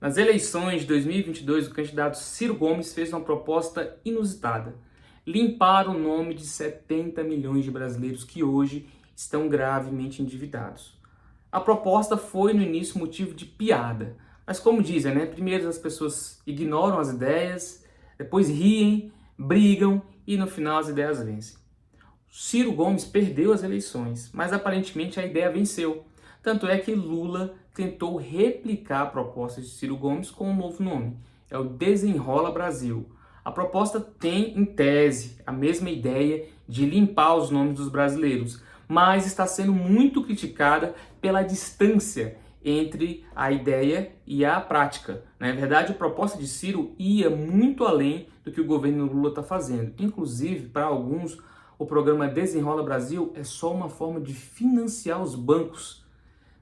Nas eleições de 2022, o candidato Ciro Gomes fez uma proposta inusitada: limpar o nome de 70 milhões de brasileiros que hoje estão gravemente endividados. A proposta foi no início motivo de piada, mas como dizem, né? Primeiro as pessoas ignoram as ideias, depois riem, brigam e no final as ideias vencem. Ciro Gomes perdeu as eleições, mas aparentemente a ideia venceu. Tanto é que Lula tentou replicar a proposta de Ciro Gomes com um novo nome. É o Desenrola Brasil. A proposta tem, em tese, a mesma ideia de limpar os nomes dos brasileiros, mas está sendo muito criticada pela distância entre a ideia e a prática. Na verdade, a proposta de Ciro ia muito além do que o governo Lula está fazendo. Inclusive, para alguns, o programa Desenrola Brasil é só uma forma de financiar os bancos.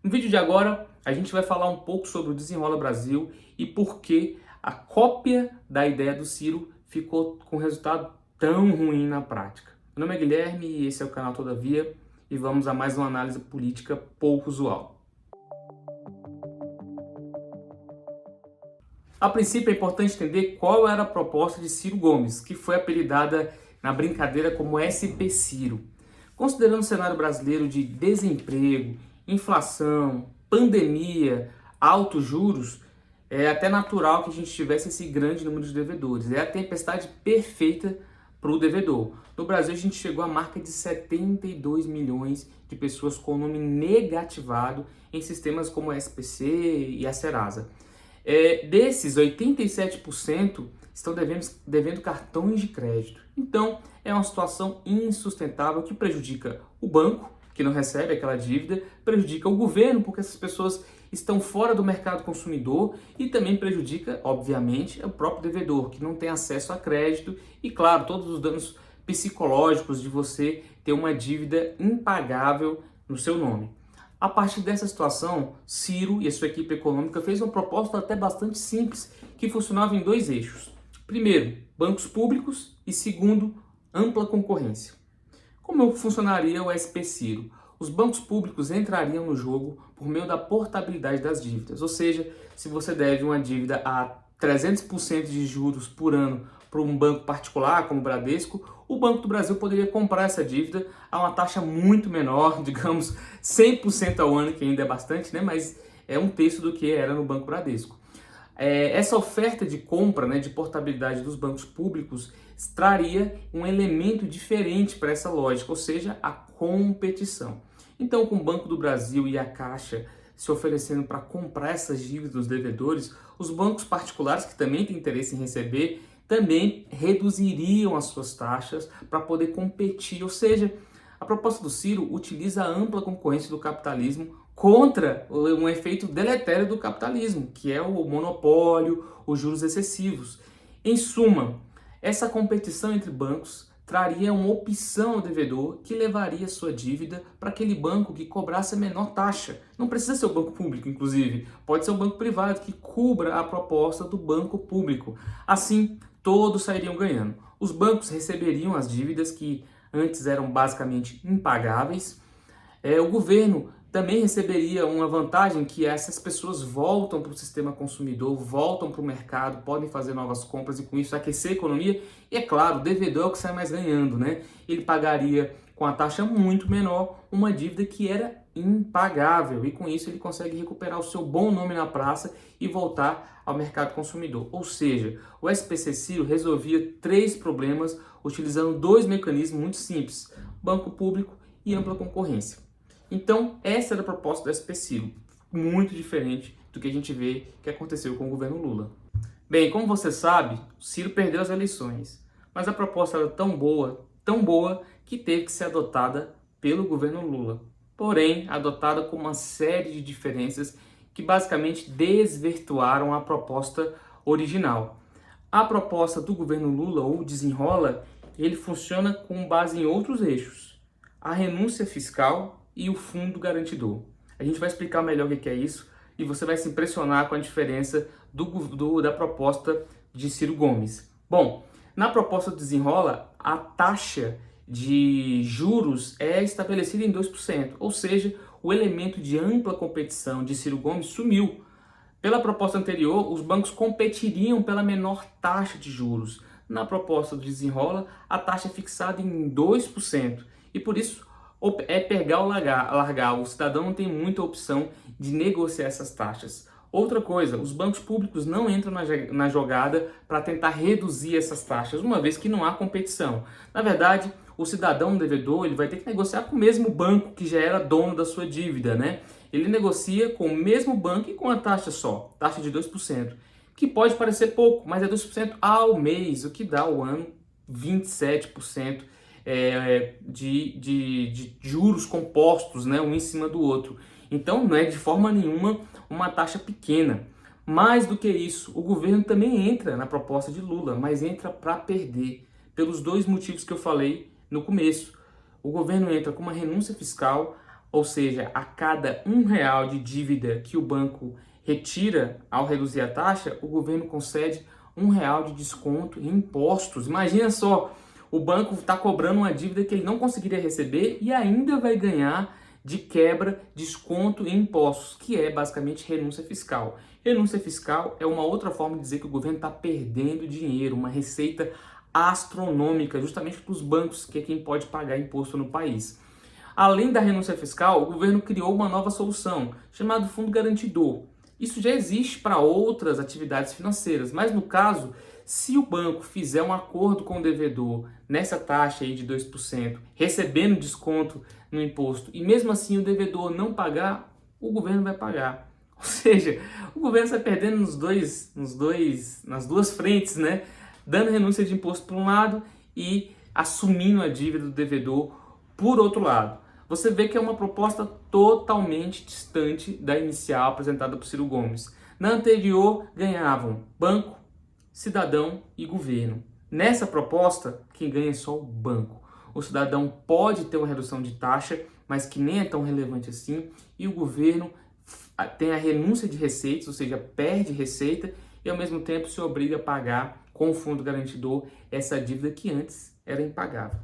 No vídeo de agora, a gente vai falar um pouco sobre o Desenrola Brasil e por que a cópia da ideia do Ciro ficou com resultado tão ruim na prática. Meu nome é Guilherme e esse é o canal Todavia e vamos a mais uma análise política pouco usual. A princípio é importante entender qual era a proposta de Ciro Gomes, que foi apelidada na brincadeira como SP Ciro. Considerando o cenário brasileiro de desemprego, inflação, pandemia, altos juros, é até natural que a gente tivesse esse grande número de devedores. É a tempestade perfeita para o devedor. No Brasil, a gente chegou à marca de 72 milhões de pessoas com o nome negativado em sistemas como a SPC e a Serasa. Desses, 87% estão devendo cartões de crédito. Então, é uma situação insustentável que prejudica o banco, que não recebe aquela dívida, prejudica o governo, porque essas pessoas estão fora do mercado consumidor e também prejudica, obviamente, o próprio devedor, que não tem acesso a crédito e, claro, todos os danos psicológicos de você ter uma dívida impagável no seu nome. A partir dessa situação, Ciro e a sua equipe econômica fez uma proposta até bastante simples, que funcionava em dois eixos. Primeiro, bancos públicos e segundo, ampla concorrência. Como funcionaria o SP Ciro? Os bancos públicos entrariam no jogo por meio da portabilidade das dívidas, ou seja, se você deve uma dívida a 300% de juros por ano para um banco particular, como o Bradesco, o Banco do Brasil poderia comprar essa dívida a uma taxa muito menor, digamos 100% ao ano, que ainda é bastante, né? Mas é um terço do que era no Banco Bradesco. Essa oferta de compra, né, de portabilidade dos bancos públicos traria um elemento diferente para essa lógica, ou seja, a competição. Então, com o Banco do Brasil e a Caixa se oferecendo para comprar essas dívidas dos devedores, os bancos particulares, que também têm interesse em receber, também reduziriam as suas taxas para poder competir. Ou seja, a proposta do Ciro utiliza a ampla concorrência do capitalismo contra um efeito deletério do capitalismo, que é o monopólio, os juros excessivos. Em suma, essa competição entre bancos traria uma opção ao devedor que levaria sua dívida para aquele banco que cobrasse a menor taxa. Não precisa ser o banco público, inclusive. Pode ser o banco privado que cubra a proposta do banco público. Assim, todos sairiam ganhando. Os bancos receberiam as dívidas que antes eram basicamente impagáveis. O governo também receberia uma vantagem que essas pessoas voltam para o sistema consumidor, voltam para o mercado, podem fazer novas compras e com isso aquecer a economia. E é claro, o devedor é o que sai mais ganhando, né? Ele pagaria com a taxa muito menor uma dívida que era impagável e com isso ele consegue recuperar o seu bom nome na praça e voltar ao mercado consumidor. Ou seja, o SPC Ciro resolvia três problemas utilizando dois mecanismos muito simples: banco público e ampla concorrência. Então, essa era a proposta do SP Ciro, muito diferente do que a gente vê que aconteceu com o governo Lula. Bem, como você sabe, o Ciro perdeu as eleições, mas a proposta era tão boa, que teve que ser adotada pelo governo Lula. Porém, adotada com uma série de diferenças que basicamente desvirtuaram a proposta original. A proposta do governo Lula, ou Desenrola, ele funciona com base em outros eixos: a renúncia fiscal e o fundo garantidor. A gente vai explicar melhor o que é isso e você vai se impressionar com a diferença da proposta de Ciro Gomes. Bom, na proposta do Desenrola, a taxa de juros é estabelecida em 2%, ou seja, o elemento de ampla competição de Ciro Gomes sumiu. Pela proposta anterior, os bancos competiriam pela menor taxa de juros. Na proposta do Desenrola, a taxa é fixada em 2%. E por isso é pegar ou largar. O cidadão não tem muita opção de negociar essas taxas. Outra coisa, os bancos públicos não entram na jogada para tentar reduzir essas taxas, uma vez que não há competição. Na verdade, o cidadão devedor ele vai ter que negociar com o mesmo banco que já era dono da sua dívida, né? Ele negocia com o mesmo banco e com a taxa só, taxa de 2%, que pode parecer pouco, mas é 2% ao mês, o que dá ao ano 27% de juros compostos, né, um em cima do outro. Então não é de forma nenhuma uma taxa pequena. Mais do que isso, o governo também entra na proposta de Lula, mas entra para perder, pelos dois motivos que eu falei no começo. O governo entra com uma renúncia fiscal, ou seja, a cada R$1 de dívida que o banco retira ao reduzir a taxa, o governo concede R$1 de desconto em impostos. Imagina só, o banco está cobrando uma dívida que ele não conseguiria receber e ainda vai ganhar de quebra, desconto em impostos, que é basicamente renúncia fiscal. Renúncia fiscal é uma outra forma de dizer que o governo está perdendo dinheiro, uma receita astronômica, justamente para os bancos, que é quem pode pagar imposto no país. Além da renúncia fiscal, o governo criou uma nova solução, chamada Fundo Garantidor. Isso já existe para outras atividades financeiras, mas no caso, se o banco fizer um acordo com o devedor nessa taxa aí de 2%, recebendo desconto no imposto, e mesmo assim o devedor não pagar, o governo vai pagar. Ou seja, o governo está perdendo nas duas frentes, né? Dando renúncia de imposto por um lado e assumindo a dívida do devedor por outro lado. Você vê que é uma proposta totalmente distante da inicial apresentada por Ciro Gomes. Na anterior, ganhavam banco, cidadão e governo. Nessa proposta, quem ganha é só o banco. O cidadão pode ter uma redução de taxa, mas que nem é tão relevante assim, e o governo tem a renúncia de receitas, ou seja, perde receita e ao mesmo tempo se obriga a pagar com o fundo garantidor essa dívida que antes era impagável.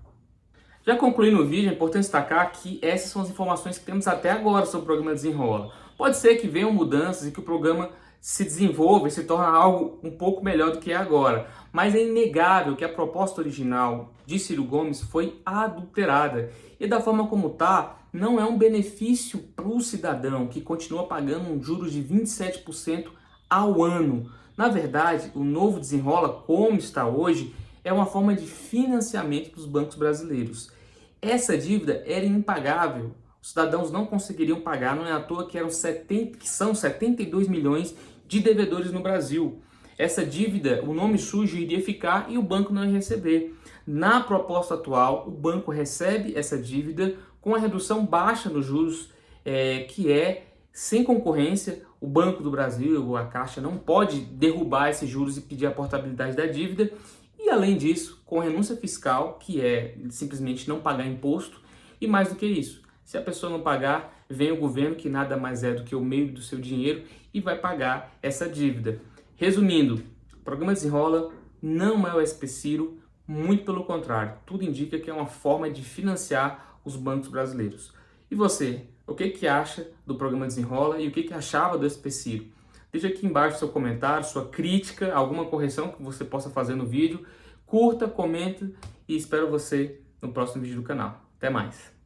Já concluindo o vídeo, é importante destacar que essas são as informações que temos até agora sobre o programa Desenrola. Pode ser que venham mudanças e que o programa se desenvolva e se torne algo um pouco melhor do que é agora. Mas é inegável que a proposta original de Ciro Gomes foi adulterada. E da forma como está, não é um benefício para o cidadão que continua pagando um juros de 27% ao ano. Na verdade, o novo Desenrola, como está hoje, é uma forma de financiamento dos bancos brasileiros. Essa dívida era impagável. Os cidadãos não conseguiriam pagar, não é à toa que são 72 milhões de devedores no Brasil. Essa dívida, o nome sujo iria ficar e o banco não ia receber. Na proposta atual, o banco recebe essa dívida com a redução baixa nos juros, que é sem concorrência. O Banco do Brasil, a Caixa, não pode derrubar esses juros e pedir a portabilidade da dívida. E além disso, com renúncia fiscal, que é simplesmente não pagar imposto, e mais do que isso, se a pessoa não pagar, vem o governo, que nada mais é do que o meio do seu dinheiro, e vai pagar essa dívida. Resumindo, o programa Desenrola não é o SP Ciro, muito pelo contrário, tudo indica que é uma forma de financiar os bancos brasileiros. E você, o que acha do programa Desenrola e o que achava do SP Ciro? Deixa aqui embaixo seu comentário, sua crítica, alguma correção que você possa fazer no vídeo. Curta, comenta e espero você no próximo vídeo do canal. Até mais!